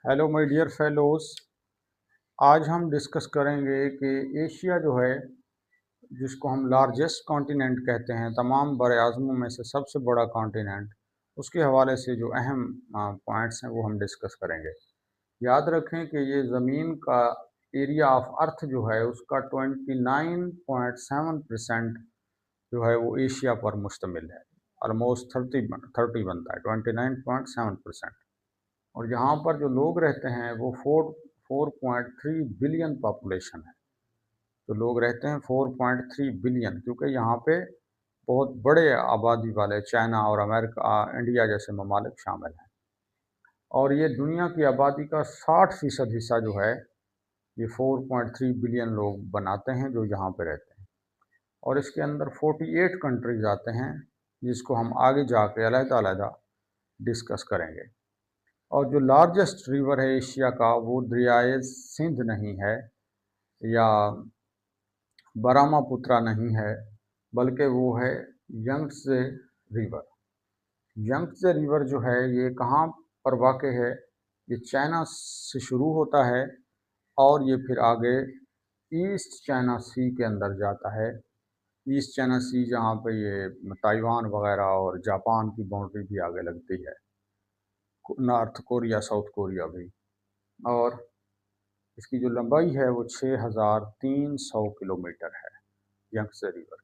Hello my dear fellows. आज हम discuss करेंगे कि एशिया जो है, जिसको हम लार्जेस्ट कॉन्टिनेंट कहते हैं, तमाम बरआज़मों में से सबसे बड़ा कॉन्टिनेंट, उसके हवाले से जो अहम पॉइंट्स हैं वो हम डिस्कस करेंगे। याद रखें कि ये ज़मीन का एरिया ऑफ अर्थ जो है उसका 29.7% जो है वो एशिया पर मुश्तमिल है। ऑलमोस्ट 30 बनता है, 29.7%। और यहाँ पर जो लोग रहते हैं वो 4.3 बिलियन पॉपुलेशन है। तो लोग रहते हैं 4.3 बिलियन, क्योंकि यहाँ पे बहुत बड़े आबादी वाले चाइना और अमेरिका, इंडिया जैसे ममालिक शामिल हैं। और ये दुनिया की आबादी का 60% हिस्सा जो है ये 4.3 बिलियन लोग बनाते हैं जो यहाँ पे रहते हैं। और इसके अंदर 48 कंट्रीज आते हैं, जिसको हम आगे जाके अलग-अलग डिस्कस करेंगे। और जो लार्जेस्ट रिवर है एशिया का वो दरियाए सिंध नहीं है या ब्रह्मपुत्र नहीं है, बल्कि वो है यंगत्से रिवर। यंगत्से रिवर जो है ये कहाँ पर वाक़ है? ये चाइना से शुरू होता है और ये फिर आगे ईस्ट चाइना सी के अंदर जाता है। ईस्ट चाइना सी जहाँ पे ये ताइवान वगैरह और जापान की बाउंड्री भी आगे लगती है, नॉर्थ कोरिया, साउथ कोरिया भी। और इसकी जो लंबाई है वो 6300 किलोमीटर है, यंगत्से रिवर।